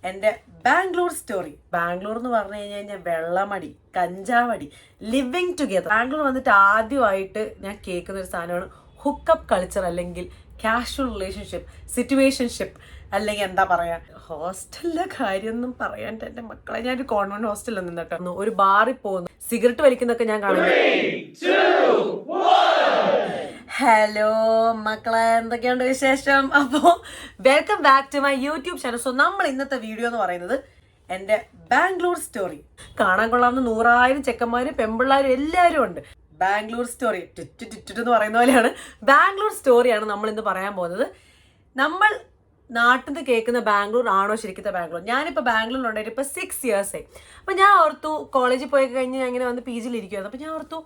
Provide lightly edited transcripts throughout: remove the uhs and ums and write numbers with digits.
എൻ്റെ ബാംഗ്ലൂർ സ്റ്റോറി. ബാംഗ്ലൂർ എന്ന് പറഞ്ഞു കഴിഞ്ഞാൽ വെള്ളമടി, കഞ്ചാവടി, ലിവിങ് ടുഗെദർ. ബാംഗ്ലൂർ വന്നിട്ട് ആദ്യമായിട്ട് ഞാൻ കേൾക്കുന്ന ഒരു സാധനമാണ് ഹുക്കപ്പ് കൾച്ചർ, അല്ലെങ്കിൽ കാഷ്വൽ റിലേഷൻഷിപ്പ്, സിറ്റുവേഷൻഷിപ്പ്, അല്ലെങ്കിൽ എന്താ പറയാ, ഹോസ്റ്റലിലെ കാര്യമൊന്നും പറയാൻ എൻ്റെ മക്കളെ. ഞാനൊരു കോൺവെന്റ് ഹോസ്റ്റലിൽ നിന്നിട്ടോ ഒരു ബാറിൽ പോകുന്നു, സിഗരറ്റ് വലിക്കുന്നൊക്കെ ഞാൻ കാണുന്നു. ഹലോ മക്കളെ, എന്തൊക്കെയുണ്ട് വിശേഷം? അപ്പോൾ welcome back to my YouTube channel. So നമ്മൾ ഇന്നത്തെ വീഡിയോ എന്ന് പറയുന്നത് എൻ്റെ ബാംഗ്ലൂർ സ്റ്റോറി. കാണാൻ കൊള്ളാവുന്ന 100,000 ചെക്കന്മാരും പെമ്പിള്ളാരും എല്ലാവരും ഉണ്ട്. ബാംഗ്ലൂർ സ്റ്റോറി എന്ന് പറയുന്ന പോലെയാണ് ബാംഗ്ലൂർ സ്റ്റോറിയാണ് നമ്മൾ ഇന്ന് പറയാൻ പോകുന്നത്. നമ്മൾ നാട്ടിൽ നിന്ന് കേൾക്കുന്ന ബാംഗ്ലൂർ ആണോ ശരിക്കത്തെ ബാംഗ്ലൂർ? ഞാനിപ്പോൾ ബാംഗ്ലൂരിലുണ്ടായിട്ട് ഇപ്പോൾ 6 years ആയി. അപ്പം ഞാൻ ഓർത്തു, കോളേജിൽ പോയി കഴിഞ്ഞ് ഞാൻ ഇങ്ങനെ വന്ന് PG ഇരിക്കുമായിരുന്നു. അപ്പം ഞാൻ ഓർത്തു,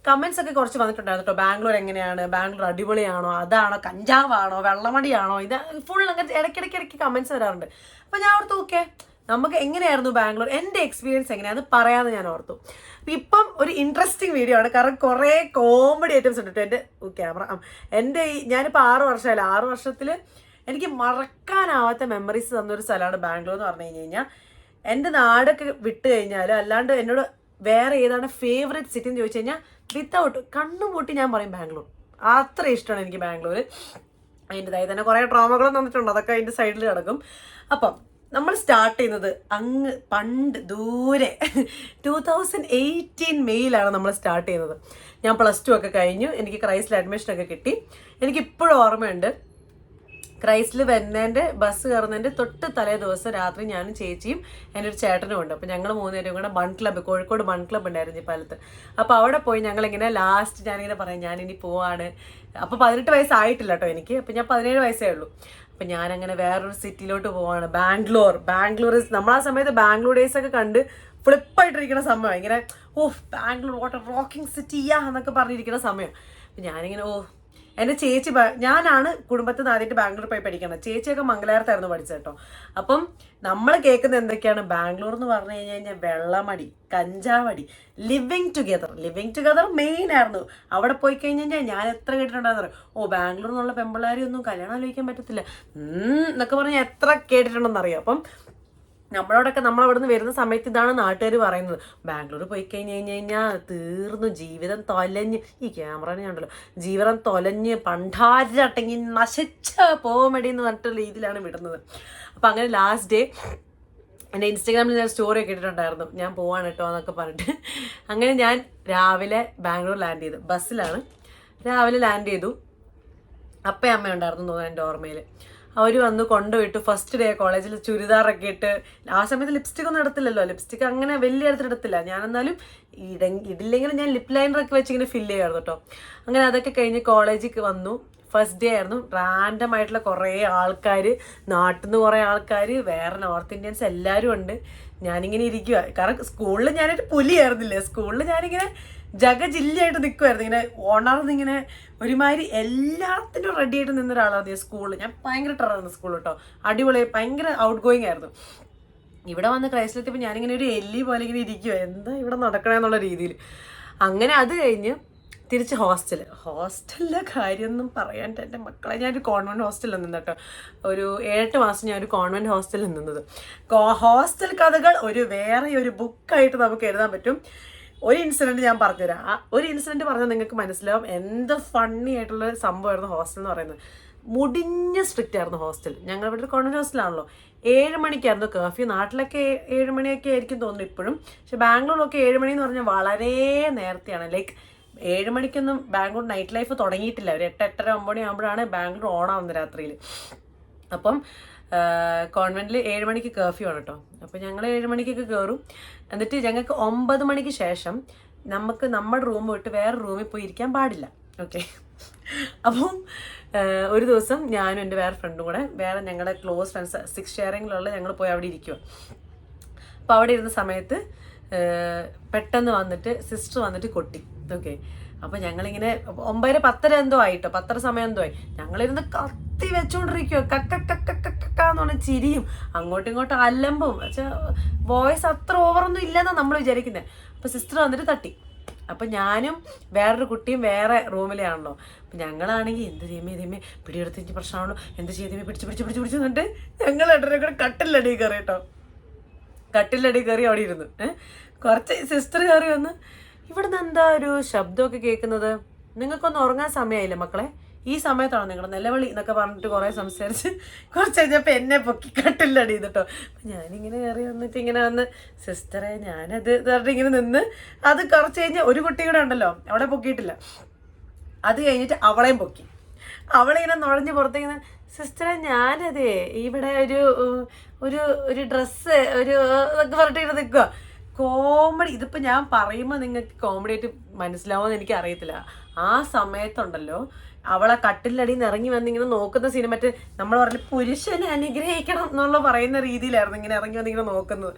കമൻസ് ഒക്കെ കുറച്ച് വന്നിട്ടുണ്ടായിരുന്നു കേട്ടോ. ബാംഗ്ലൂർ എങ്ങനെയാണ്, ബാംഗ്ലൂർ അടിപൊളിയാണോ, അതാണോ, കഞ്ചാവാണോ, വെള്ളമടിയാണോ, ഇത് ഫുൾ അങ്ങനെ ഇടയ്ക്കിടയ്ക്ക് കമൻസ് വരാറുണ്ട്. അപ്പം ഞാൻ ഓർത്തു, ഓക്കെ നമുക്ക് എങ്ങനെയായിരുന്നു ബാംഗ്ലൂർ, എൻ്റെ എക്സ്പീരിയൻസ് എങ്ങനെയാണ് പറയാമെന്ന് ഞാൻ ഓർത്തു. ഇപ്പം ഒരു ഇൻട്രസ്റ്റിംഗ് വീഡിയോ ആണ്, കാരണം കുറേ കോമഡി ഐറ്റംസ് ഉണ്ട് കേട്ടോ. എൻ്റെ ഞാനിപ്പോൾ 6 വർഷമായില്ല. 6 വർഷത്തിൽ എനിക്ക് മറക്കാനാവാത്ത മെമ്മറീസ് തന്നൊരു സ്ഥലമാണ് ബാംഗ്ലൂർ എന്ന് പറഞ്ഞു കഴിഞ്ഞാൽ. എൻ്റെ നാടൊക്കെ വിട്ട് കഴിഞ്ഞാൽ അല്ലാണ്ട് എന്നോട് വേറെ ഏതാണ് ഫേവറേറ്റ് സിറ്റി എന്ന് ചോദിച്ചു കഴിഞ്ഞാൽ വിത്തൗട്ട് കണ്ണും പൂട്ടി ഞാൻ പറയും ബാംഗ്ലൂർ. അത്ര ഇഷ്ടമാണ് എനിക്ക് ബാംഗ്ലൂർ. അതിൻ്റെതായി തന്നെ കുറേ ട്രോമകളും തന്നിട്ടുണ്ട്, അതൊക്കെ അതിൻ്റെ സൈഡിൽ കിടക്കും. അപ്പം നമ്മൾ സ്റ്റാർട്ട് ചെയ്യുന്നത് അങ്ങ് പണ്ട് ദൂരെ 2018 മെയ്യിലാണ് നമ്മൾ സ്റ്റാർട്ട് ചെയ്യുന്നത്. ഞാൻ +2 ഒക്കെ കഴിഞ്ഞു, എനിക്ക് ക്രൈസ്റ്റിൽ അഡ്മിഷനൊക്കെ കിട്ടി. എനിക്കിപ്പോഴും ഓർമ്മയുണ്ട്, ക്രൈസ്റ്റിൽ വരുന്നതിൻ്റെ ബസ് കയറുന്നതിൻ്റെ തൊട്ട് തലേ ദിവസം രാത്രി ഞാനും ചേച്ചിയും എൻ്റെ ഒരു ചേട്ടനും ഉണ്ട്. അപ്പോൾ ഞങ്ങൾ 3 പേരും കൂടെ bun club, Kozhikode bun club ഉണ്ടായിരുന്നു ഈ പാലത്ത്. അപ്പോൾ അവിടെ പോയി ഞങ്ങളിങ്ങനെ ലാസ്റ്റ് ഞാനിങ്ങനെ പറയാം, ഞാനിനി പോവാണ്. അപ്പോൾ 18 വയസ്സായിട്ടില്ല കേട്ടോ എനിക്ക്. അപ്പോൾ ഞാൻ 17 വയസ്സേ ഉള്ളൂ. അപ്പം ഞാനങ്ങനെ വേറൊരു സിറ്റിയിലോട്ട് പോവാണ്, ബാംഗ്ലൂർ. നമ്മൾ ആ സമയത്ത് ബാംഗ്ലൂർ ഡേയ്സ് ഒക്കെ കണ്ട് ഫ്ലിപ്പായിട്ടിരിക്കുന്ന സമയം. ഇങ്ങനെ ബാംഗ്ലൂർ വാട്ട് എ റോക്കിംഗ് സിറ്റിയാ എന്നൊക്കെ പറഞ്ഞിരിക്കുന്ന സമയം. അപ്പം ഞാനിങ്ങനെ എൻ്റെ ചേച്ചി, ഞാനാണ് കുടുംബത്തിൽ നിന്ന് ആദ്യമായിട്ട് ബാംഗ്ലൂർ പോയി പഠിക്കുന്നത്. ചേച്ചിയൊക്കെ മംഗലാപുരത്തായിരുന്നു പഠിച്ചത് കേട്ടോ. അപ്പം നമ്മൾ കേൾക്കുന്നത് എന്തൊക്കെയാണ്, ബാംഗ്ലൂർ എന്ന് പറഞ്ഞു കഴിഞ്ഞാൽ വെള്ളമടി, കഞ്ചാവടി, ലിവിങ് ടുഗെദർ മെയിൻ ആയിരുന്നു. അവിടെ പോയി കഴിഞ്ഞാൽ ഞാൻ എത്ര കേട്ടിട്ടുണ്ടെന്ന് ബാംഗ്ലൂർ എന്നുള്ള പെമ്പിള്ളാരെയൊന്നും കല്യാണം ആലോചിക്കാൻ പറ്റത്തില്ല എന്നൊക്കെ പറഞ്ഞാൽ എത്ര കേട്ടിട്ടുണ്ടെന്നറിയാം. അപ്പം നമ്മളവിടെ നിന്ന് വരുന്ന സമയത്ത് ഇതാണ് നാട്ടുകാർ പറയുന്നത്, ബാംഗ്ലൂർ പോയി കഴിഞ്ഞാൽ തീർന്നു, ജീവിതം തൊലഞ്ഞ്, ഈ ക്യാമറ ഉണ്ടല്ലോ, ജീവിതം തൊലഞ്ഞ് പണ്ടാരട്ടങ്ങി നശിച്ച പോമടി എന്ന് പറഞ്ഞിട്ടുള്ള രീതിയിലാണ് വിടുന്നത്. അപ്പം അങ്ങനെ ലാസ്റ്റ് ഡേ എൻ്റെ ഇൻസ്റ്റാഗ്രാമിൽ ഞാൻ സ്റ്റോറി ഒക്കെ ഇട്ടിട്ടുണ്ടായിരുന്നു, ഞാൻ പോവാണ് കേട്ടോ എന്നൊക്കെ പറഞ്ഞിട്ട്. അങ്ങനെ ഞാൻ രാവിലെ ബാംഗ്ലൂർ ലാൻഡ് ചെയ്തു, ബസ്സിലാണ് രാവിലെ ലാൻഡ് ചെയ്തു. അപ്പയും അമ്മ ഉണ്ടായിരുന്നു തോന്നുന്നു എൻ്റെ ഓർമ്മയിൽ. അവർ വന്ന് കൊണ്ടുപോയിട്ടു. ഫസ്റ്റ് ഡേ കോളേജിൽ ചുരിദാറൊക്കെ ഇട്ട്, ആ സമയത്ത് ലിപ്സ്റ്റിക് ഒന്നും ഇടത്തില്ലല്ലോ, ലിപ്സ്റ്റിക് അങ്ങനെ വലിയ ഇടത്തിടത്തില്ല. ഞാൻ എന്നാലും ഇടില്ലെങ്കിലും ഞാൻ ലിപ് ലൈനറൊക്കെ വെച്ച് ഇങ്ങനെ ഫില്ല് ചെയ്യായിരുന്നു കേട്ടോ. അങ്ങനെ അതൊക്കെ കഴിഞ്ഞ് കോളേജിൽ വന്നു. ഫസ്റ്റ് ഡേ ആയിരുന്നു. റാൻഡം ആയിട്ടുള്ള കുറേ ആൾക്കാർ, നാട്ടിൽ നിന്ന് കുറേ ആൾക്കാർ, വേറെ നോർത്ത് ഇന്ത്യൻസ് എല്ലാവരും ഉണ്ട്. ഞാനിങ്ങനെ ഇരിക്കുക, കാരണം സ്കൂളിൽ ഞാനൊരു പുലിയായിരുന്നില്ലേ, സ്കൂളിൽ ഞാനിങ്ങനെ ജഗജില്ലയായിട്ട് നിൽക്കുമായിരുന്നു, ഇങ്ങനെ ഉണർന്നിങ്ങനെ ഒരുമാതിരി എല്ലാത്തിനും റെഡി ആയിട്ട് നിന്ന ഒരാളാണ് സ്കൂളിൽ. ഞാൻ ഭയങ്കര ടെററായിരുന്നു സ്കൂൾ കേട്ടോ, അടിപൊളി, ഭയങ്കര ഔട്ട് ഗോയിങ് ആയിരുന്നു. ഇവിടെ വന്ന് ക്രൈസ്റ്റിലെത്തിയപ്പോൾ ഞാനിങ്ങനെ ഒരു എല്ലി പോലെ ഇങ്ങനെ ഇരിക്കുക, എന്താ ഇവിടെ നടക്കണമെന്നുള്ള രീതിയിൽ. അങ്ങനെ അത് കഴിഞ്ഞ് തിരിച്ച് ഹോസ്റ്റലിലെ കാര്യമൊന്നും പറയാൻ എൻ്റെ മക്കളെ. ഞാനൊരു കോൺവെൻറ്റ് ഹോസ്റ്റലിൽ നിന്ന് കേട്ടോ, ഒരു 7 മാസം ഞാനൊരു കോൺവെൻറ്റ് ഹോസ്റ്റലിൽ നിന്നത്. ഹോസ്റ്റൽ കഥകൾ വേറെ ഒരു ബുക്കായിട്ട് നമുക്ക് എഴുതാൻ പറ്റും. ഒരു ഇൻസിഡൻറ്റ് ഞാൻ പറഞ്ഞുതരാം. ഒരു ഇൻസിഡൻറ്റ് പറഞ്ഞാൽ നിങ്ങൾക്ക് മനസ്സിലാവും എന്ത് ഫണ്ണി ആയിട്ടുള്ള സംഭവമായിരുന്നു ഹോസ്റ്റൽ എന്ന് പറയുന്നത്. മുടിഞ്ഞ സ്ട്രിക്റ്റ് ആയിരുന്നു ഹോസ്റ്റൽ. ഞങ്ങൾ ഇവിടെ ഒരു കോൺവെൻറ്റ് ഹോസ്റ്റലാണല്ലോ. 7 മണിക്കായിരുന്നു കർഫ്യൂ. നാട്ടിലൊക്കെ 7 മണിയൊക്കെ ആയിരിക്കും തോന്നുന്നു ഇപ്പോഴും, പക്ഷെ ബാംഗ്ലൂരിലൊക്കെ 7 മണി എന്ന് പറഞ്ഞാൽ വളരെ നേരത്തെയാണ്. ലൈക്ക് 7 മണിക്കൊന്നും ബാംഗ്ലൂർ നൈറ്റ് ലൈഫ് തുടങ്ങിയിട്ടില്ല. ഒരു 8, 8:30, 9 മണി ആകുമ്പോഴാണ് ബാംഗ്ലൂർ ഓണാവുന്നത് രാത്രിയിൽ. അപ്പം കോൺവെൻറ്റിൽ 7 മണിക്ക് കർഫ്യൂ ആണ് കേട്ടോ. അപ്പോൾ ഞങ്ങൾ 7 മണിക്കൊക്കെ കയറും. എന്നിട്ട് ഞങ്ങൾക്ക് 9 മണിക്ക് ശേഷം നമുക്ക് നമ്മുടെ റൂം വിട്ട് വേറെ റൂമിൽ പോയി ഇരിക്കാൻ പാടില്ല. ഓക്കെ, അപ്പം ഒരു ദിവസം ഞാനും എൻ്റെ വേറെ ഫ്രണ്ടും കൂടെ, വേറെ ഞങ്ങളുടെ ക്ലോസ് ഫ്രണ്ട്സ് 6 ഷെയറിങ്ങിലുള്ള ഞങ്ങൾ പോയി അവിടെ ഇരിക്കുക. അപ്പോൾ അവിടെ ഇരുന്ന സമയത്ത് പെട്ടെന്ന് വന്നിട്ട് സിസ്റ്റർ വന്നിട്ട് കൊട്ടി. ഓക്കെ, അപ്പോൾ ഞങ്ങളിങ്ങനെ 9, 10 എന്തോ ആയിട്ടോ, 10 സമയം എന്തോ ആയി. ഞങ്ങളിരുന്ന് കത്തി വെച്ചോണ്ടിരിക്കുവോ, കക്കാന്ന് പറഞ്ഞ ചിരിയും അങ്ങോട്ടും ഇങ്ങോട്ടും അലമ്പും. വെച്ചാൽ വോയിസ് അത്ര ഓവറൊന്നും ഇല്ലെന്നാണ് നമ്മൾ വിചാരിക്കുന്നത്. അപ്പോൾ സിസ്റ്റർ വന്നിട്ട് തട്ടി. അപ്പം ഞാനും വേറൊരു കുട്ടിയും വേറെ റൂമിലാണല്ലോ. അപ്പം ഞങ്ങളാണെങ്കിൽ എന്ത് ചെയ്യുമേ പിടിയെടുത്ത് പ്രശ്നമാണല്ലോ, എന്ത് ചെയ്തേ പിടിച്ച് എന്നിട്ട് ഞങ്ങൾ രണ്ടരെ കൂടെ കട്ടിലടി കയറി കേട്ടോ. കട്ടിലടി കയറി അവിടെ ഇരുന്നു. കുറച്ച് സിസ്റ്റർ കയറി വന്ന്, ഇവിടുന്ന് എന്താ ഒരു ശബ്ദമൊക്കെ കേൾക്കുന്നത്, നിങ്ങൾക്കൊന്നും ഉറങ്ങാൻ സമയമായില്ല മക്കളെ, ഈ സമയത്താണോ നിങ്ങൾ നിലവിളി എന്നൊക്കെ പറഞ്ഞിട്ട് കുറേ സംസാരിച്ച് കുറച്ച് കഴിഞ്ഞപ്പോൾ എന്നെ പൊക്കി കട്ടിലടി ചെയ്തിട്ടോ. അപ്പം ഞാനിങ്ങനെ കയറി വന്നിട്ട് ഇങ്ങനെ വന്ന്, സിസ്റ്ററെ ഞാനത് പറഞ്ഞിട്ട് ഇങ്ങനെ നിന്ന്, അത് കുറച്ച് കഴിഞ്ഞ് ഒരു കുട്ടി കൂടെ ഉണ്ടല്ലോ അവിടെ പൊക്കിയിട്ടില്ല, അത് കഴിഞ്ഞിട്ട് അവളെയും പൊക്കി. അവളിങ്ങനെ നുഴഞ്ഞ് പുറത്തേക്ക്, സിസ്റ്ററെ ഞാനതേ ഇവിടെ ഒരു ഡ്രസ്സ് ഇതൊക്കെ പറഞ്ഞിട്ട് നിൽക്കുക. കോമഡി. ഇതിപ്പോൾ ഞാൻ പറയുമ്പോൾ നിങ്ങൾക്ക് കോമഡി ആയിട്ട് മനസ്സിലാവുമെന്ന് എനിക്ക് അറിയത്തില്ല. ആ സമയത്തുണ്ടല്ലോ അവളെ കട്ടിലടിയിൽ നിന്ന് ഇറങ്ങി വന്നിങ്ങനെ നോക്കുന്ന സീൻ, മറ്റേ നമ്മൾ പറഞ്ഞ പുരുഷനെ അനുഗ്രഹിക്കണം എന്നുള്ള പറയുന്ന രീതിയിലായിരുന്നു ഇങ്ങനെ ഇറങ്ങി വന്നിങ്ങനെ നോക്കുന്നത്.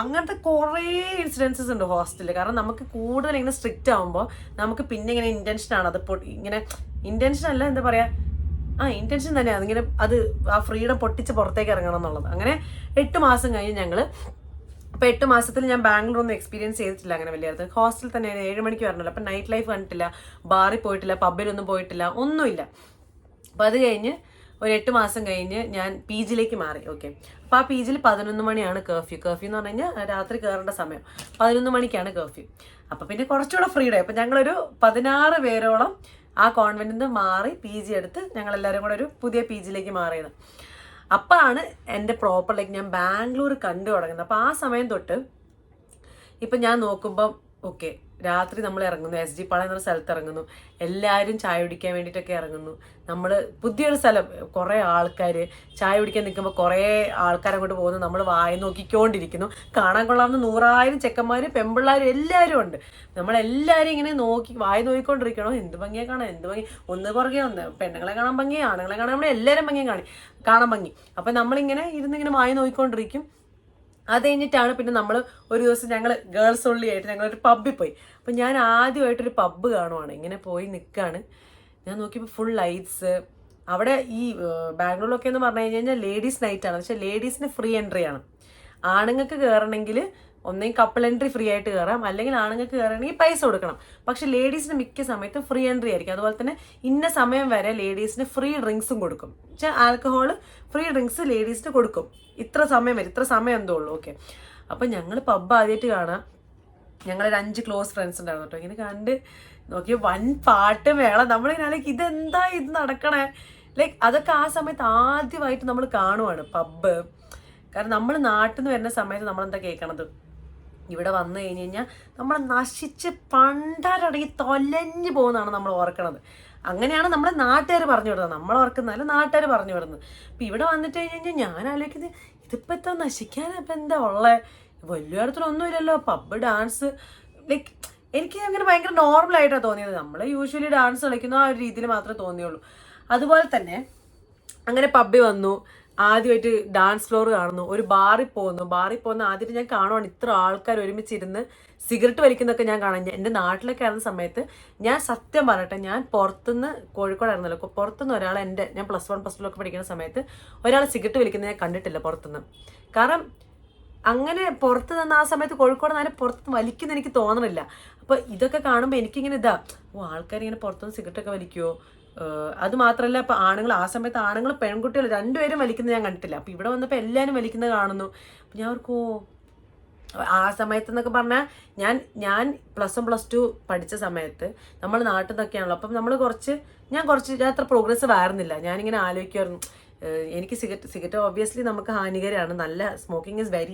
അങ്ങനത്തെ കുറേ ഇൻസിഡൻസസ് ഉണ്ട് ഹോസ്റ്റലിൽ. കാരണം നമുക്ക് കൂടുതൽ ഇങ്ങനെ സ്ട്രിക്റ്റ് ആകുമ്പോൾ നമുക്ക് പിന്നെ ഇങ്ങനെ ഇൻറ്റൻഷനാണ് അത് ഇങ്ങനെ ഇൻറ്റൻഷൻ അല്ല, എന്താ പറയുക, ഇൻറ്റൻഷൻ തന്നെയാണ് ഇങ്ങനെ അത് ആ ഫ്രീഡം പൊട്ടിച്ച് പുറത്തേക്ക് ഇറങ്ങണം എന്നുള്ളത്. അങ്ങനെ 8 മാസം കഴിഞ്ഞ് ഞങ്ങൾ, അപ്പോൾ 8 മാസത്തിൽ ഞാൻ ബാംഗ്ലൂരൊന്നും എക്സ്പീരിയൻസ് ചെയ്തിട്ടില്ല അങ്ങനെ വലിയ. ഹോസ്റ്റലിൽ തന്നെ 7 മണിക്ക് വരണല്ലോ. അപ്പം നൈറ്റ് ലൈഫ് കണ്ടിട്ടില്ല, ബാറിൽ പോയിട്ടില്ല, പബ്ബിലൊന്നും പോയിട്ടില്ല, ഒന്നുമില്ല. അപ്പോൾ അത് കഴിഞ്ഞ് ഒരു 8 മാസം കഴിഞ്ഞ് ഞാൻ പി ജിയിലേക്ക് മാറി. ഓക്കെ, അപ്പോൾ ആ പി ജിയിൽ 11 മണിയാണ് കർഫ്യൂ എന്ന് പറഞ്ഞു കഴിഞ്ഞാൽ രാത്രി കയറേണ്ട സമയം 11 മണിക്കാണ് കർഫ്യൂ. അപ്പോൾ പിന്നെ കുറച്ചുകൂടെ ഫ്രീഡം. അപ്പോൾ ഞങ്ങളൊരു 16 പേരോളം ആ കോൺവെന്റിൽ നിന്ന് മാറി പി ജി എടുത്ത് ഞങ്ങളെല്ലാവരും കൂടെ ഒരു പുതിയ പി ജിയിലേക്ക് മാറിയത്. അപ്പോഴാണ് എൻ്റെ പ്രോപ്പർ ലൈക്ക് ഞാൻ ബാംഗ്ലൂർ കണ്ടു തുടങ്ങുന്നത്. അപ്പോൾ ആ സമയം തൊട്ട് ഇപ്പം ഞാൻ നോക്കുമ്പം ഓക്കെ, രാത്രി നമ്മൾ ഇറങ്ങുന്നു, SG പാളയം എന്നൊരു സ്ഥലത്ത് ഇറങ്ങുന്നു, എല്ലാവരും ചായ കുടിക്കാൻ വേണ്ടിയിട്ടൊക്കെ ഇറങ്ങുന്നു. നമ്മൾ പുതിയൊരു സ്ഥലം, കുറേ ആൾക്കാർ ചായ കുടിക്കാൻ നിൽക്കുമ്പോൾ കുറേ ആൾക്കാരങ്ങോട്ട് പോകുന്നു, നമ്മൾ വായി നോക്കിക്കൊണ്ടിരിക്കുന്നു. കാണാൻ കൊള്ളാവുന്ന 100,000 ചെക്കന്മാർ പെമ്പിള്ളാരും എല്ലാവരും ഉണ്ട്. നമ്മളെല്ലാവരും ഇങ്ങനെ നോക്കി വായി നോക്കിക്കൊണ്ടിരിക്കണോ, എന്ത് ഭംഗിയെ കാണാൻ, എന്ത് ഭംഗി, ഒന്ന് പുറകെ ഒന്ന്, പെണ്ണുങ്ങളെ കാണാൻ ഭംഗി, ആണുങ്ങളെ കാണാൻ നമ്മൾ എല്ലാവരും കാണാൻ ഭംഗി. അപ്പം നമ്മളിങ്ങനെ ഇരുന്നിങ്ങനെ വായി നോക്കിക്കൊണ്ടിരിക്കും. അത് കഴിഞ്ഞിട്ടാണ് പിന്നെ നമ്മൾ ഒരു ദിവസം ഞങ്ങൾ ഗേൾസ് ഓൺലി ആയിട്ട് ഞങ്ങളൊരു പബ്ബിൽ പോയി. അപ്പം ഞാൻ ആദ്യമായിട്ടൊരു പബ്ബ് കാണുവാണ്, ഇങ്ങനെ പോയി നിൽക്കുകയാണ്. ഞാൻ നോക്കിയപ്പോൾ ഫുൾ ലൈറ്റ്സ്. അവിടെ ഈ ബാംഗ്ലൂരിലൊക്കെ എന്ന് പറഞ്ഞു കഴിഞ്ഞാൽ ലേഡീസ് നൈറ്റാണ്, പക്ഷേ ലേഡീസിന് ഫ്രീ എൻട്രി ആണ്. ആണുങ്ങൾക്ക് കയറണമെങ്കിൽ ഒന്നെങ്കിൽ കപ്പിൾ എൻട്രി ഫ്രീ ആയിട്ട് കയറാം, അല്ലെങ്കിൽ ആണുങ്ങൾക്ക് കയറണമെങ്കിൽ പൈസ കൊടുക്കണം. പക്ഷെ ലേഡീസിന് മിക്ക സമയത്തും ഫ്രീ എൻട്രി ആയിരിക്കും. അതുപോലെ തന്നെ ഇന്ന സമയം വരെ ലേഡീസിന് ഫ്രീ ഡ്രിങ്ക്സും കൊടുക്കും. പക്ഷേ ആൽക്കഹോൾ ഫ്രീ ഡ്രിങ്ക്സ് ലേഡീസിന് കൊടുക്കും, ഇത്ര സമയം വരെ, ഇത്ര സമയം എന്തോ ഉള്ളൂ. ഓക്കെ, അപ്പം ഞങ്ങൾ പബ്ബ് ആദ്യമായിട്ട് കാണാം. ഞങ്ങളൊരു 5 ക്ലോസ് ഫ്രണ്ട്സ് ഉണ്ടായിരുന്നു കേട്ടോ. ഇങ്ങനെ കണ്ട് നോക്കി വൻ പാട്ട് വേണം. നമ്മളിങ്ങനെ ലൈക്ക് ഇതെന്താ ഇത് നടക്കണേ, ലൈക്ക് അതൊക്കെ ആ സമയത്ത് ആദ്യമായിട്ട് നമ്മൾ കാണുവാണ് പബ്ബ്. കാരണം നമ്മൾ നാട്ടിൽ നിന്ന് വരുന്ന സമയത്ത് നമ്മളെന്താ കേൾക്കണത്, ഇവിടെ വന്നു കഴിഞ്ഞ് കഴിഞ്ഞാൽ നമ്മൾ നശിച്ച് പണ്ടാരടങ്ങി തൊലഞ്ഞു പോകുന്നതാണ് നമ്മൾ ഓർക്കണത്. അങ്ങനെയാണ് നമ്മളെ നാട്ടുകാർ പറഞ്ഞു വിടുന്നത്, നമ്മൾ ഓർക്കുന്നതല്ല നാട്ടുകാർ പറഞ്ഞു വിടുന്നത്. അപ്പം ഇവിടെ വന്നിട്ട് കഴിഞ്ഞ് കഴിഞ്ഞാൽ ഞാൻ ആലോചിക്കുന്നത്, ഇതിപ്പോൾ എത്ര നശിക്കാൻ ഇപ്പം എന്താ ഉള്ളത്, വലിയ ഇടത്തിലൊന്നും ഇല്ലല്ലോ. പബ്ബ് ഡാൻസ് ലൈക്ക് എനിക്ക് അങ്ങനെ ഭയങ്കര നോർമലായിട്ടാണ് തോന്നിയത്. നമ്മൾ യൂഷ്വലി ഡാൻസ് കളിക്കുന്ന ആ ഒരു രീതിയിൽ മാത്രമേ തോന്നിയുള്ളൂ. അതുപോലെ തന്നെ അങ്ങനെ പബ്ബിൽ വന്നു, ആദ്യമായിട്ട് ഡാൻസ് ഫ്ലോർ കാണുന്നു, ഒരു ബാറിൽ പോകുന്ന ആദ്യമായിട്ട് ഞാൻ കാണുവാണ് ഇത്ര ആൾക്കാർ ഒരുമിച്ചിരുന്ന് സിഗരറ്റ് വലിക്കുന്നതൊക്കെ ഞാൻ കാണാൻ. എൻ്റെ നാട്ടിലൊക്കെ ആയിരുന്ന സമയത്ത് ഞാൻ സത്യം പറയട്ടെ, ഞാൻ പുറത്തുനിന്ന് കോഴിക്കോടായിരുന്നല്ലോ, പുറത്തുനിന്ന് ഒരാൾ ഞാൻ +1 +2 ഒക്കെ പഠിക്കുന്ന സമയത്ത് ഒരാൾ സിഗരറ്റ് വലിക്കുന്നത് ഞാൻ കണ്ടിട്ടില്ല പുറത്തുനിന്ന്. കാരണം അങ്ങനെ പുറത്ത് നിന്ന് ആ സമയത്ത് കോഴിക്കോട് നിന്ന് പുറത്ത് വലിക്കുന്ന എനിക്ക് തോന്നണില്ല. അപ്പോൾ ഇതൊക്കെ കാണുമ്പോൾ എനിക്കിങ്ങനെ ആൾക്കാരിങ്ങനെ പുറത്തുനിന്ന് സിഗരറ്റൊക്കെ വലിക്കുമോ. അത് മാത്രമല്ല, ഇപ്പം ആണുങ്ങൾ ആ സമയത്ത് ആണുങ്ങൾ പെൺകുട്ടികൾ രണ്ടുപേരും വലിക്കുന്നത് ഞാൻ കണ്ടിട്ടില്ല. അപ്പം ഇവിടെ വന്നപ്പോൾ എല്ലാവരും വലിക്കുന്നത് കാണുന്നു. അപ്പം ഞാൻ ഓർക്കോ ആ സമയത്ത് എന്നൊക്കെ പറഞ്ഞാൽ ഞാൻ +1 +2 പഠിച്ച സമയത്ത് നമ്മൾ നാട്ടിൽ നിന്നൊക്കെയാണല്ലോ. അപ്പം ഞാൻ അത്ര പ്രോഗ്രസീവ് ആയിരുന്നില്ല. ഞാനിങ്ങനെ ആലോചിക്കുമായിരുന്നു, എനിക്ക് സിഗരറ്റ് ഓബ്വിയസ്ലി നമുക്ക് ഹാനികരമാണ്, നല്ല smoking is very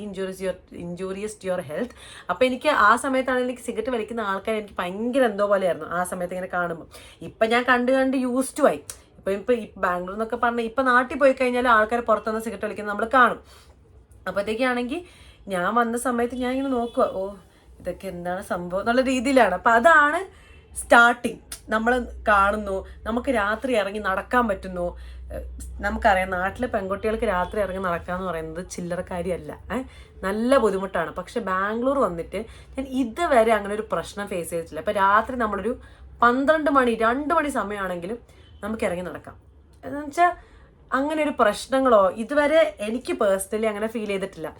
injurious to your health. അപ്പോൾ എനിക്ക് ആ സമയത്താണെങ്കിൽ എനിക്ക് സിഗരറ്റ് വലിക്കുന്ന ആൾക്കാർ എനിക്ക് ഭയങ്കര എന്തോ പോലെയായിരുന്നു ആ സമയത്ത് ഇങ്ങനെ കാണുമ്പോൾ. ഇപ്പം ഞാൻ കണ്ട് യൂസ് ടു ആയി. ഇപ്പം ഈ ബാംഗ്ലൂർ എന്നൊക്കെ പറഞ്ഞാൽ ഇപ്പം നാട്ടിൽ പോയി കഴിഞ്ഞാൽ ആൾക്കാർ പുറത്തുനിന്ന് സിഗരറ്റ് വലിക്കുന്നത് നമ്മൾ കാണും. അപ്പോഴത്തേക്കാണെങ്കിൽ ഞാൻ വന്ന സമയത്ത് ഞാൻ ഇങ്ങനെ നോക്കുക, ഇതൊക്കെ എന്താണ് സംഭവം എന്നുള്ള രീതിയിലാണ്. അപ്പം അതാണ് സ്റ്റാർട്ടിങ്. നമ്മൾ കാണുന്നു, നമുക്ക് രാത്രി ഇറങ്ങി നടക്കാൻ പറ്റുന്നു. നമുക്കറിയാം നാട്ടിലെ പെൺകുട്ടികൾക്ക് രാത്രി ഇറങ്ങി നടക്കാന്ന് പറയുന്നത് ചില്ലറക്കാരിയല്ല, നല്ല ബുദ്ധിമുട്ടാണ്. പക്ഷെ ബാംഗ്ലൂർ വന്നിട്ട് ഞാൻ ഇതുവരെ അങ്ങനെ ഒരു പ്രശ്നം ഫേസ് ചെയ്തിട്ടില്ല. അപ്പം രാത്രി നമ്മളൊരു 12 മണി 2 മണി സമയമാണെങ്കിലും നമുക്ക് ഇറങ്ങി നടക്കാം. എന്ന് വെച്ചാൽ അങ്ങനെ ഒരു പ്രശ്നങ്ങളോ ഇതുവരെ എനിക്ക് പേഴ്സണലി അങ്ങനെ ഫീൽ ചെയ്തിട്ടില്ല.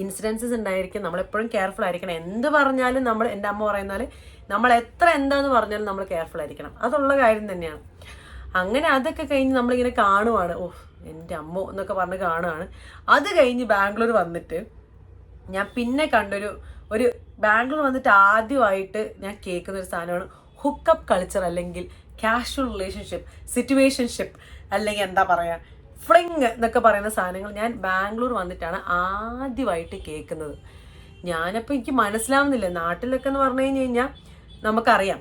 ഇൻസിഡൻസസ് ഉണ്ടായിരിക്കും. നമ്മളെപ്പോഴും കെയർഫുൾ ആയിരിക്കണം. എന്ത് പറഞ്ഞാലും നമ്മൾ, എൻ്റെ അമ്മ പറയുന്നാൽ നമ്മൾ എത്ര എന്താന്ന് പറഞ്ഞാലും നമ്മൾ കെയർഫുൾ ആയിരിക്കണം. അതുള്ള കാര്യം തന്നെയാണ്. അങ്ങനെ അതൊക്കെ കഴിഞ്ഞ് നമ്മളിങ്ങനെ കാണുവാണ്, ഓ എൻ്റെ അമ്മ എന്നൊക്കെ പറഞ്ഞ് കാണുവാണ്. അത് കഴിഞ്ഞ് ബാംഗ്ലൂർ വന്നിട്ട് ഞാൻ പിന്നെ ഒരു ബാംഗ്ലൂർ വന്നിട്ട് ആദ്യമായിട്ട് ഞാൻ കേൾക്കുന്ന ഒരു സാധനമാണ് ഹുക്കപ്പ് കൾച്ചർ, അല്ലെങ്കിൽ കാഷ്വൽ റിലേഷൻഷിപ്പ്, സിറ്റുവേഷൻഷിപ്പ്, അല്ലെങ്കിൽ എന്താ പറയുക ഫ്ലിങ് എന്നൊക്കെ പറയുന്ന സാധനങ്ങൾ ഞാൻ ബാംഗ്ലൂർ വന്നിട്ടാണ് ആദ്യമായിട്ട് കേൾക്കുന്നത്. ഞാനപ്പോൾ എനിക്ക് മനസ്സിലാവുന്നില്ല. നാട്ടിലൊക്കെ എന്ന് പറഞ്ഞു കഴിഞ്ഞാൽ നമുക്കറിയാം,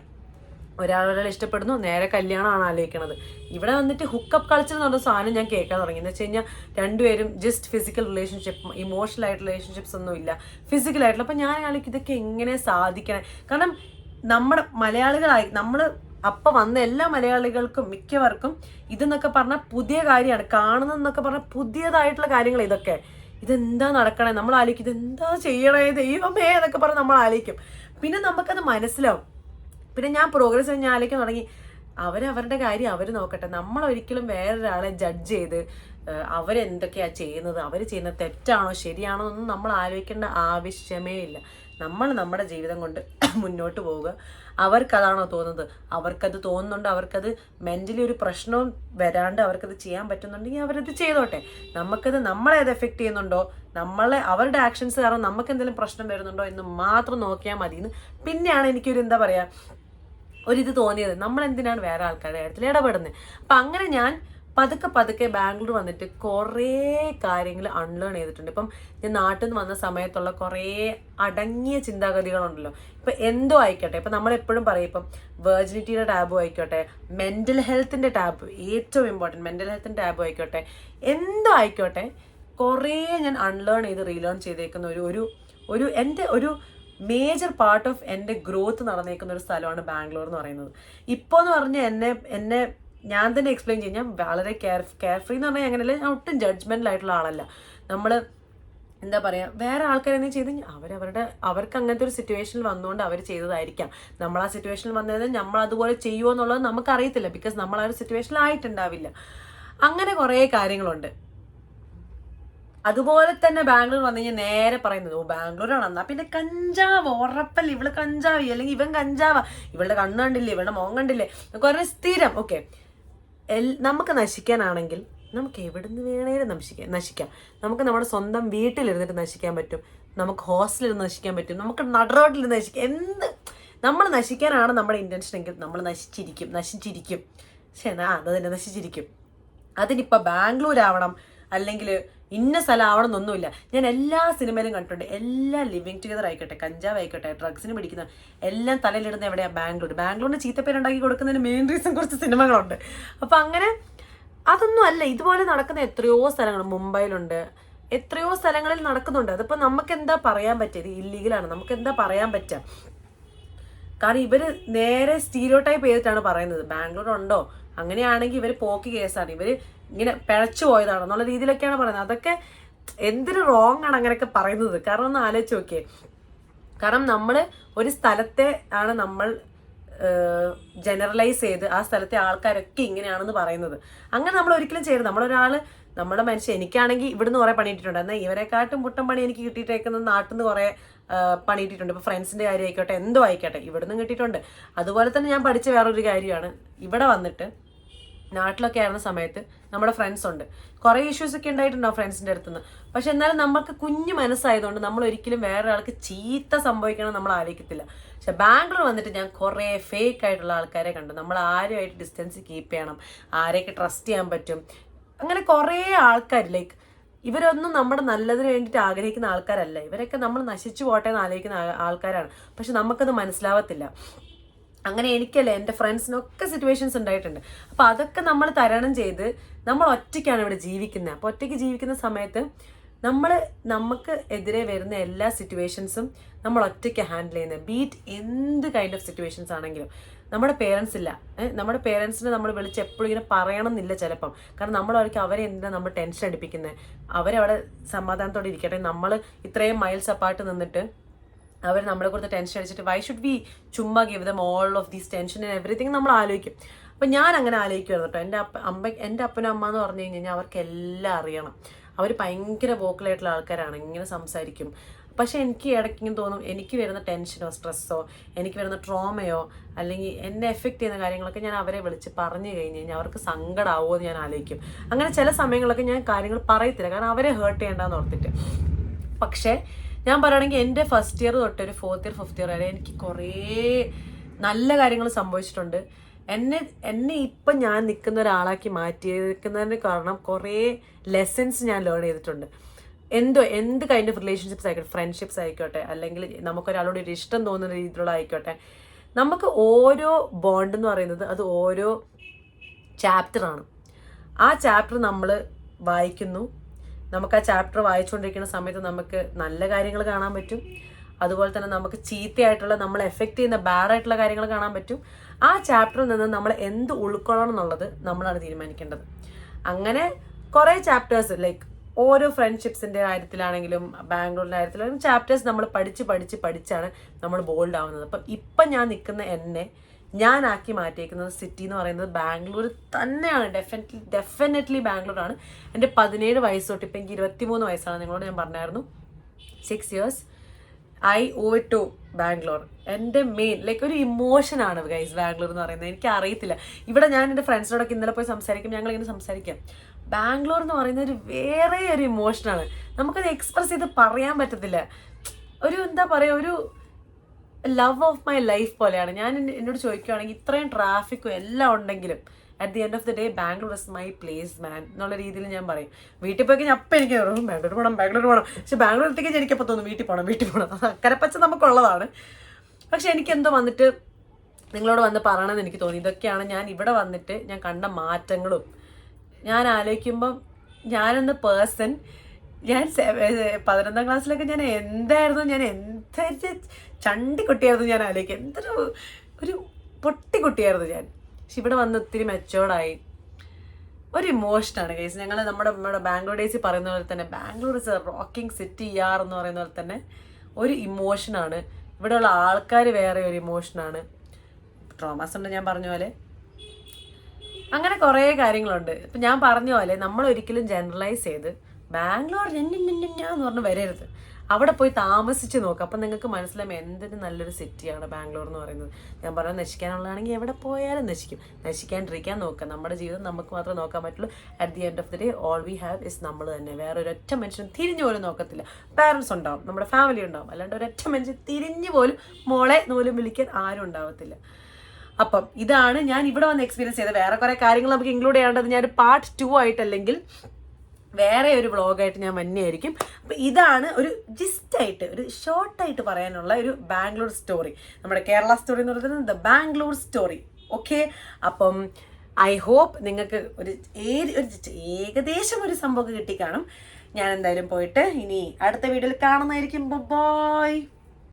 ഒരാളൊരാൾ ഇഷ്ടപ്പെടുന്നു, നേരെ കല്യാണമാണ് ആലോചിക്കണത്. ഇവിടെ വന്നിട്ട് ഹുക്കപ്പ് കൾച്ചർ എന്ന് പറഞ്ഞ സാധനം ഞാൻ കേൾക്കാൻ തുടങ്ങി. എന്ന് വെച്ച് കഴിഞ്ഞാൽ രണ്ടുപേരും ജസ്റ്റ് ഫിസിക്കൽ റിലേഷൻഷിപ്പ്, ഇമോഷണൽ ആയിട്ടുള്ള റിലേഷൻഷിപ്സ് ഒന്നും ഇല്ല, ഫിസിക്കലായിട്ടുള്ള. അപ്പം ഞാൻ ആലോചിക്കും ഇതൊക്കെ എങ്ങനെ സാധിക്കണേ? കാരണം നമ്മുടെ മലയാളികളായി നമ്മൾ അപ്പം വന്ന എല്ലാ മലയാളികൾക്കും മിക്കവർക്കും ഇതെന്നൊക്കെ പറഞ്ഞാൽ പുതിയ കാര്യമാണ്. കാണുന്നതെന്നൊക്കെ പറഞ്ഞാൽ പുതിയതായിട്ടുള്ള കാര്യങ്ങൾ. ഇതെന്താ നടക്കണേ? നമ്മൾ ആലോചിക്കും ഇതെന്താ ചെയ്യണേ ദൈവമേ എന്നൊക്കെ പറഞ്ഞ് നമ്മൾ ആലോചിക്കും. പിന്നെ നമുക്കത് മനസ്സിലാവും. പിന്നെ ഞാൻ പ്രോഗ്രസ് ഞാൻ ആലോചിക്കാൻ തുടങ്ങി, അവരവരുടെ കാര്യം അവർ നോക്കട്ടെ. നമ്മളൊരിക്കലും വേറൊരാളെ ജഡ്ജ് ചെയ്ത് അവരെന്തൊക്കെയാണ് ചെയ്യുന്നത്, അവർ ചെയ്യുന്നത് തെറ്റാണോ ശരിയാണോ എന്നൊന്നും നമ്മൾ ആലോചിക്കേണ്ട ആവശ്യമേ ഇല്ല. നമ്മൾ നമ്മുടെ ജീവിതം കൊണ്ട് മുന്നോട്ട് പോവുക. അവർക്കതാണോ തോന്നുന്നത്, അവർക്കത് തോന്നുന്നുണ്ട്, അവർക്കത് മെൻ്റലി ഒരു പ്രശ്നവും വരാണ്ട് അവർക്കത് ചെയ്യാൻ പറ്റുന്നുണ്ടെങ്കിൽ അവരത് ചെയ്തോട്ടെ. നമ്മളെ അത് എഫക്റ്റ് ചെയ്യുന്നുണ്ടോ, അവരുടെ ആക്ഷൻസ് കാരണം നമുക്ക് എന്തെങ്കിലും പ്രശ്നം വരുന്നുണ്ടോ എന്ന് മാത്രം നോക്കിയാൽ മതി എന്ന് പിന്നെയാണ് എനിക്കൊരു എന്താ പറയുക ഒരിത് തോന്നിയത്. നമ്മൾ എന്തിനാണ് വേറെ ആൾക്കാരുടെ കാര്യത്തിൽ ഇടപെടുന്നത്? അപ്പം അങ്ങനെ ഞാൻ പതുക്കെ ബാംഗ്ലൂർ വന്നിട്ട് കുറേ കാര്യങ്ങൾ അൺലേൺ ചെയ്തിട്ടുണ്ട്. ഇപ്പം ഞാൻ നാട്ടിൽ നിന്ന് വന്ന സമയത്തുള്ള കുറേ അടങ്ങിയ ചിന്താഗതികളുണ്ടല്ലോ. ഇപ്പം എന്തോ ആയിക്കോട്ടെ, ഇപ്പം നമ്മളെപ്പോഴും പറയും, ഇപ്പം വെർജിനിറ്റിയുടെ ടാബും ആയിക്കോട്ടെ, മെൻ്റൽ ഹെൽത്തിൻ്റെ ടാബ് ഏറ്റവും ഇമ്പോർട്ടൻറ്റ്, മെൻ്റൽ ഹെൽത്തിൻ്റെ ടാബും ആയിക്കോട്ടെ, എന്തോ ആയിക്കോട്ടെ, കുറേ ഞാൻ അൺലേൺ ചെയ്ത് റീലേൺ ചെയ്തേക്കുന്ന ഒരു മേജർ പാർട്ട് ഓഫ് എൻ്റെ ഗ്രോത്ത് നടന്നേക്കുന്ന ഒരു സ്ഥലമാണ് ബാംഗ്ലൂർ എന്ന് പറയുന്നത്. ഇപ്പോൾ എന്ന് പറഞ്ഞാൽ എന്നെ ഞാൻ തന്നെ എക്സ്പ്ലെയിൻ ചെയ്യും. ഞാൻ വളരെ കെയർ ഫ്രീ എന്ന് പറഞ്ഞാൽ അങ്ങനെയല്ല, ഞാൻ ഒട്ടും ജഡ്ജ്മെൻ്റൽ ആയിട്ടുള്ള ആളല്ല. നമ്മൾ എന്താ പറയുക, വേറെ ആൾക്കാരെന്തെങ്കിലും ചെയ്ത് അവർക്ക് അങ്ങനത്തെ ഒരു സിറ്റുവേഷനിൽ വന്നുകൊണ്ട് അവർ ചെയ്തതായിരിക്കാം. നമ്മൾ ആ സിറ്റുവേഷനിൽ വന്നത് നമ്മൾ അതുപോലെ ചെയ്യുമോ എന്നുള്ളത് നമുക്കറിയത്തില്ല. ബിക്കോസ് നമ്മൾ ആ ഒരു സിറ്റുവേഷനിലായിട്ടുണ്ടാവില്ല. അങ്ങനെ കുറേ കാര്യങ്ങളുണ്ട്. അതുപോലെ തന്നെ ബാംഗ്ലൂർ വന്നു കഴിഞ്ഞാൽ നേരെ പറയുന്നത്, ഓ ബാംഗ്ലൂരാണ് എന്നാ പിന്നെ കഞ്ചാവ് ഉറപ്പല്ല, ഇവള് കഞ്ചാവി അല്ലെങ്കിൽ ഇവൻ കഞ്ചാവാ, ഇവളുടെ കണ്ണ് കണ്ടില്ലേ, ഇവളുടെ മോൻ കണ്ടില്ലേ, കുറേ സ്ഥിരം. ഓക്കെ, നമുക്ക് നശിക്കാനാണെങ്കിൽ നമുക്ക് എവിടുന്ന് വേണേലും നശിക്കാം. നമുക്ക് നമ്മുടെ സ്വന്തം വീട്ടിലിരുന്നിട്ട് നശിക്കാൻ പറ്റും, നമുക്ക് ഹോസ്റ്റലിരുന്ന് നശിക്കാൻ പറ്റും, നമുക്ക് നടുറോഡിലിരുന്ന് നശിക്കാം. നമ്മൾ നശിക്കാനാണ് നമ്മുടെ ഇൻറ്റൻഷൻ എങ്കിൽ നമ്മൾ നശിച്ചിരിക്കും. അത് തന്നെ നശിച്ചിരിക്കും. അതിനിപ്പോൾ ബാംഗ്ലൂർ ആവണം അല്ലെങ്കിൽ ഇന്ന സ്ഥലം ആവണം എന്നൊന്നുമില്ല. ഞാൻ എല്ലാ സിനിമയിലും കണ്ടിട്ടുണ്ട്. എല്ലാ ലിവിങ് ടുഗദർ ആയിക്കോട്ടെ, കഞ്ചാവ് ആയിക്കോട്ടെ, ഡ്രഗ്സിന് പിടിക്കുന്ന എല്ലാം തലയിലിടുന്ന എവിടെയാണ്? ബാംഗ്ലൂരിന് ചീത്തപ്പേരുണ്ടാക്കി കൊടുക്കുന്നതിന് മെയിൻ റീസൺ കുറച്ച് സിനിമകളുണ്ട്. അപ്പം അങ്ങനെ അതൊന്നും അല്ല, ഇതുപോലെ നടക്കുന്ന എത്രയോ സ്ഥലങ്ങൾ മുംബൈയിലുണ്ട്, എത്രയോ സ്ഥലങ്ങളിൽ നടക്കുന്നുണ്ട്. അതിപ്പോൾ നമുക്ക് എന്താ പറയാൻ പറ്റുക? ഇത് ഇല്ലീഗലാണ്, നമുക്ക് എന്താ പറയാൻ പറ്റുക? കാരണം ഇവർ നേരെ സ്റ്റീരിയോടൈപ്പ് ചെയ്തിട്ടാണ് പറയുന്നത്. ബാംഗ്ലൂർ ഉണ്ടോ, അങ്ങനെയാണെങ്കിൽ ഇവർ പോക്ക് കേസാണ്, ഇവർ ഇങ്ങനെ പിഴച്ചു പോയതാണ് എന്നുള്ള രീതിയിലൊക്കെയാണ് പറയുന്നത്. അതൊക്കെ എന്തൊരു റോങ് ആണ് അങ്ങനെയൊക്കെ പറയുന്നത്. കാരണം ഒന്ന് ആലോചിച്ച് നോക്കിയേ. കാരണം നമ്മൾ ഒരു സ്ഥലത്തെ ആണ് നമ്മൾ ജനറലൈസ് ചെയ്ത് ആ സ്ഥലത്തെ ആൾക്കാരൊക്കെ ഇങ്ങനെയാണെന്ന് പറയുന്നത്. അങ്ങനെ നമ്മൾ ഒരിക്കലും ചെയ്യരുത്. നമ്മുടെ മനുഷ്യൻ, എനിക്കാണെങ്കിൽ ഇവിടുന്ന് കുറേ പണിയിട്ടിട്ടുണ്ട്. എന്നാൽ ഇവരെക്കാട്ടും മുട്ടം പണി എനിക്ക് കിട്ടിയിട്ടേക്കുന്നത് നാട്ടിൽ നിന്ന് കുറേ പണിയിട്ടിട്ടുണ്ട്. ഇപ്പോൾ ഫ്രണ്ട്സിൻ്റെ കാര്യം ആയിക്കോട്ടെ, എന്തോ ആയിക്കോട്ടെ, ഇവിടുന്ന് കിട്ടിയിട്ടുണ്ട്. അതുപോലെ തന്നെ ഞാൻ പഠിച്ച വേറൊരു കാര്യമാണ്, ഇവിടെ വന്നിട്ട് നാട്ടിലൊക്കെ ആയിരുന്ന സമയത്ത് നമ്മുടെ ഫ്രണ്ട്സ് ഉണ്ട്, കുറേ ഇഷ്യൂസൊക്കെ ഉണ്ടായിട്ടുണ്ടാവും ഫ്രണ്ട്സിൻ്റെ അടുത്തുനിന്ന്. പക്ഷെ എന്നാലും നമുക്ക് കുഞ്ഞു മനസ്സായതുകൊണ്ട് നമ്മൾ ഒരിക്കലും വേറെ ആൾക്ക് ചീത്ത സംഭവിക്കണം നമ്മൾ ആലോചിക്കത്തില്ല. പക്ഷെ ബാംഗ്ലൂർ വന്നിട്ട് ഞാൻ കുറേ ഫേക്ക് ആയിട്ടുള്ള ആൾക്കാരെ കണ്ടു. നമ്മൾ ആരുമായിട്ട് ഡിസ്റ്റൻസ് കീപ്പ് ചെയ്യണം, ആരെയൊക്കെ ട്രസ്റ്റ് ചെയ്യാൻ പറ്റും, അങ്ങനെ കുറേ ആൾക്കാർ. ലൈക്ക് ഇവരൊന്നും നമ്മുടെ നല്ലതിന് വേണ്ടിയിട്ട് ആഗ്രഹിക്കുന്ന ആൾക്കാരല്ല. ഇവരൊക്കെ നമ്മൾ നശിച്ചു പോട്ടെ എന്ന് ആലോചിക്കുന്ന ആൾക്കാരാണ്. പക്ഷെ നമുക്കത് മനസ്സിലാവത്തില്ല. അങ്ങനെ എനിക്കല്ല, എൻ്റെ ഫ്രണ്ട്സിനൊക്കെ സിറ്റുവേഷൻസ് ഉണ്ടായിട്ടുണ്ട്. അപ്പോൾ അതൊക്കെ നമ്മൾ തരണം ചെയ്ത് നമ്മൾ ഒറ്റയ്ക്കാണ് ഇവിടെ ജീവിക്കുന്നത്. അപ്പോൾ ഒറ്റയ്ക്ക് ജീവിക്കുന്ന സമയത്ത് നമുക്ക് എതിരെ വരുന്ന എല്ലാ സിറ്റുവേഷൻസും നമ്മൾ ഒറ്റയ്ക്ക് ഹാൻഡിൽ ചെയ്യുന്നത്. ബീറ്റ് എന്ത് കൈൻഡ് ഓഫ് സിറ്റുവേഷൻസ് ആണെങ്കിലും. നമ്മുടെ പേരൻസ് ഇല്ല, നമ്മുടെ പേരൻസിനെ നമ്മൾ വിളിച്ച് എപ്പോഴും ഇങ്ങനെ പറയണം എന്നില്ല ചിലപ്പം. കാരണം നമ്മളവർക്ക് അവരെ എന്തിനാണ് നമ്മൾ ടെൻഷൻ അടിപ്പിക്കുന്നത്? അവരവിടെ സമാധാനത്തോടെ ഇരിക്കട്ടെ. നമ്മൾ ഇത്രയും മൈൽസ് അപ്പാർട്ട് നിന്നിട്ട് അവർ നമ്മളെ കുറിച്ച് ടെൻഷൻ അടിച്ചിട്ട് വൈ ഷുഡ് വി ചുമ്മാ give them all of these tension and everything നമ്മൾ ആലോചിക്കും. അപ്പം ഞാൻ അങ്ങനെ ആലോചിക്കുമായിരുന്നു കേട്ടോ. എൻ്റെ അപ്പനും അമ്മ എന്ന് പറഞ്ഞു കഴിഞ്ഞാൽ അവർക്ക് എല്ലാം അറിയണം, അവർ ഭയങ്കര വോക്കലായിട്ടുള്ള ആൾക്കാരാണ്, ഇങ്ങനെ സംസാരിക്കും. പക്ഷെ എനിക്ക് ഇടയ്ക്കിങ്ങനെ തോന്നും, എനിക്ക് വരുന്ന ടെൻഷനോ സ്ട്രെസ്സോ എനിക്ക് വരുന്ന ട്രോമയോ അല്ലെങ്കിൽ എന്നെ എഫക്റ്റ് ചെയ്യുന്ന കാര്യങ്ങളൊക്കെ ഞാൻ അവരെ വിളിച്ച് പറഞ്ഞു കഴിഞ്ഞ് കഴിഞ്ഞാൽ അവർക്ക് സങ്കടമാവുമോ എന്ന് ഞാൻ ആലോചിക്കും. അങ്ങനെ ചില സമയങ്ങളൊക്കെ ഞാൻ കാര്യങ്ങൾ പറയത്തില്ല, കാരണം അവരെ ഹേർട്ട് ചെയ്യേണ്ടെന്ന് ഓർത്തിട്ട്. പക്ഷേ ഞാൻ പറയുകയാണെങ്കിൽ എൻ്റെ ഫസ്റ്റ് ഇയർ തൊട്ട് ഒരു 4th ഇയർ 5th ഇയർ വരെ എനിക്ക് കുറേ നല്ല കാര്യങ്ങൾ സംഭവിച്ചിട്ടുണ്ട്. എന്നെ ഇപ്പം ഞാൻ നിൽക്കുന്ന ഒരാളാക്കി മാറ്റിയിരിക്കുന്നതിന് കാരണം കുറേ ലെസൺസ് ഞാൻ ലേൺ ചെയ്തിട്ടുണ്ട്. എന്ത് കൈൻഡ് ഓഫ് റിലേഷൻഷിപ്സ് ആയിക്കോട്ടെ, ഫ്രണ്ട്ഷിപ്സ് ആയിക്കോട്ടെ, അല്ലെങ്കിൽ നമുക്കൊരാളോട് ഒരു ഇഷ്ടം തോന്നുന്ന രീതിയിലുള്ള ആയിക്കോട്ടെ, നമുക്ക് ഓരോ ബോണ്ട് എന്ന് പറയുന്നത് അത് ഓരോ ചാപ്റ്ററാണ്. ആ ചാപ്റ്റർ നമ്മൾ വായിക്കുന്നു. നമുക്ക് ആ ചാപ്റ്റർ വായിച്ചുകൊണ്ടിരിക്കുന്ന സമയത്ത് നമുക്ക് നല്ല കാര്യങ്ങൾ കാണാൻ പറ്റും, അതുപോലെ തന്നെ നമുക്ക് ചീത്തയായിട്ടുള്ള നമ്മളെ എഫക്റ്റ് ചെയ്യുന്ന ബാഡായിട്ടുള്ള കാര്യങ്ങൾ കാണാൻ പറ്റും. ആ ചാപ്റ്ററിൽ നിന്ന് നമ്മൾ എന്ത് ഉൾക്കൊള്ളണം എന്നുള്ളത് നമ്മളാണ് തീരുമാനിക്കേണ്ടത്. അങ്ങനെ കുറേ ചാപ്റ്റേഴ്സ്, ലൈക്ക് ഓരോ ഫ്രണ്ട്ഷിപ്സിൻ്റെ കാര്യത്തിലാണെങ്കിലും ബാംഗ്ലൂരിൻ്റെ കാര്യത്തിലാണെങ്കിലും ചാപ്റ്റേഴ്സ് നമ്മൾ പഠിച്ചാണ് നമ്മൾ ബോൾഡ് ആവുന്നത്. അപ്പം ഇപ്പം ഞാൻ നിൽക്കുന്ന എന്നെ ഞാനാക്കി മാറ്റിയേക്കുന്നത് സിറ്റി എന്ന് പറയുന്നത് ബാംഗ്ലൂർ തന്നെയാണ്. ഡെഫിനറ്റ്ലി ബാംഗ്ലൂരാണ്. എൻ്റെ 17 വയസ്സ് തൊട്ട് ഇപ്പം എനിക്ക് 23 വയസ്സാണ്. നിങ്ങളോട് ഞാൻ പറഞ്ഞായിരുന്നു 6 years I owe to Bangalore. എൻ്റെ മെയിൻ ലൈക്ക് ഒരു ഇമോഷനാണ് ഗൈസ് ബാംഗ്ലൂർ എന്ന് പറയുന്നത്. എനിക്ക് അറിയത്തില്ല, ഇവിടെ ഞാൻ എൻ്റെ ഫ്രണ്ട്സിനോടൊക്കെ ഇന്നലെ പോയി സംസാരിക്കും, ഞങ്ങളിങ്ങനെ സംസാരിക്കാം. ബാംഗ്ലൂർ എന്ന് പറയുന്നത് ഒരു വേറെ ഒരു ഇമോഷനാണ്. നമുക്കത് എക്സ്പ്രസ് ചെയ്ത് പറയാൻ പറ്റത്തില്ല. ഒരു എന്താ പറയുക, ഒരു ലവ് ഓഫ് മൈ ലൈഫ് പോലെയാണ്. ഞാൻ എന്നോട് ചോദിക്കുകയാണെങ്കിൽ ഇത്രയും ട്രാഫിക്കും എല്ലാം ഉണ്ടെങ്കിലും at the end of the day Bangalore is my place man എന്നുള്ള രീതിയിൽ ഞാൻ പറയും. വീട്ടിൽ പോയി കഴിഞ്ഞാൽ അപ്പം എനിക്ക് ബാംഗ്ലൂർ പോകണം. പക്ഷെ ബാംഗ്ലൂർ എത്തിക്കാൻ എനിക്കപ്പോൾ തോന്നും വീട്ടിൽ പോകണം. അക്കരപ്പച്ച നമുക്കുള്ളതാണ്. പക്ഷെ എനിക്കെന്തോ വന്നിട്ട് നിങ്ങളോട് വന്ന് പറയണമെന്ന് എനിക്ക് തോന്നി. ഇതൊക്കെയാണ് ഞാൻ ഇവിടെ വന്നിട്ട് ഞാൻ കണ്ട മാറ്റങ്ങളും. ഞാൻ ആലോചിക്കുമ്പം ഞാനെന്ന പേഴ്സൺ, ഞാൻ 11ാം ക്ലാസ്സിലൊക്കെ ഞാൻ എന്തായിരുന്നു, ഞാൻ എന്തൊരു ചണ്ടിക്കുട്ടിയായിരുന്നു ഞാൻ ആലോചിക്കുക. എന്തൊരു ഒരു പൊട്ടിക്കുട്ടിയായിരുന്നു ഞാൻ. പക്ഷെ ഇവിടെ വന്ന് ഒത്തിരി മെച്ചോർഡായി. ഒരു ഇമോഷനാണ് കേസ്. നമ്മുടെ ബാംഗ്ലൂർ ഡേയ്സിൽ പറയുന്ന പോലെ തന്നെ Bangalore is A rocking city എന്ന് പറയുന്ന പോലെ തന്നെ ഒരു ഇമോഷനാണ്. ഇവിടെയുള്ള ആൾക്കാർ വേറെ ഒരു ഇമോഷനാണ്. ട്രോമാസ് ഉണ്ട് ഞാൻ പറഞ്ഞ പോലെ. അങ്ങനെ കുറേ കാര്യങ്ങളുണ്ട്. ഇപ്പം ഞാൻ പറഞ്ഞ പോലെ നമ്മൾ ഒരിക്കലും ജനറലൈസ് ചെയ്ത് ബാംഗ്ലൂർ എന്ന് പറഞ്ഞ് വരരുത്. അവിടെ പോയി താമസിച്ച് നോക്കുക. അപ്പം നിങ്ങൾക്ക് മനസ്സിലാവും എന്തൊരു നല്ലൊരു സിറ്റിയാണ് ബാംഗ്ലൂർ എന്ന് പറയുന്നത്. ഞാൻ പറഞ്ഞാൽ നശിക്കാനുള്ളതാണെങ്കിൽ എവിടെ പോയാലും നശിക്കും. നശിക്കാണ്ടിരിക്കാൻ നോക്കുക. നമ്മുടെ ജീവിതം നമുക്ക് മാത്രമേ നോക്കാൻ പറ്റുള്ളൂ. At the end of the day all we have is നമ്മൾ തന്നെ. വേറെ ഒരൊറ്റ മനുഷ്യൻ തിരിഞ്ഞു പോലും നോക്കത്തില്ല. പാരൻസ് ഉണ്ടാവും, നമ്മുടെ ഫാമിലി ഉണ്ടാവും, അല്ലാണ്ട് ഒരൊറ്റ മനുഷ്യൻ തിരിഞ്ഞു പോലും മോളെ നൂലും വിളിക്കാൻ ആരും ഉണ്ടാവത്തില്ല. അപ്പം ഇതാണ് ഞാൻ ഇവിടെ വന്ന് എക്സ്പീരിയൻസ് ചെയ്തത്. വേറെ കുറേ കാര്യങ്ങൾ നമുക്ക് ഇൻക്ലൂഡ് ചെയ്യേണ്ടത് ഞാൻ പാർട്ട് 2 ആയിട്ടല്ലെങ്കിൽ വേറെ ഒരു വ്ളോഗായിട്ട് ഞാൻ വന്നെയായിരിക്കും. അപ്പം ഇതാണ് ഒരു ജിസ്റ്റായിട്ട് ഒരു ഷോർട്ടായിട്ട് പറയാനുള്ള ഒരു ബാംഗ്ലൂർ സ്റ്റോറി. നമ്മുടെ കേരള സ്റ്റോറി എന്ന് പറയുന്നത് ദ ബാംഗ്ലൂർ സ്റ്റോറി. ഓക്കെ, അപ്പം ഐ ഹോപ്പ് നിങ്ങൾക്ക് ഒരു ഏകദേശം ഒരു സംഭവം കിട്ടിക്കാണും. ഞാൻ എന്തായാലും പോയിട്ട് ഇനി അടുത്ത വീഡിയോയിൽ കാണുന്നതായിരിക്കും. ബൈ.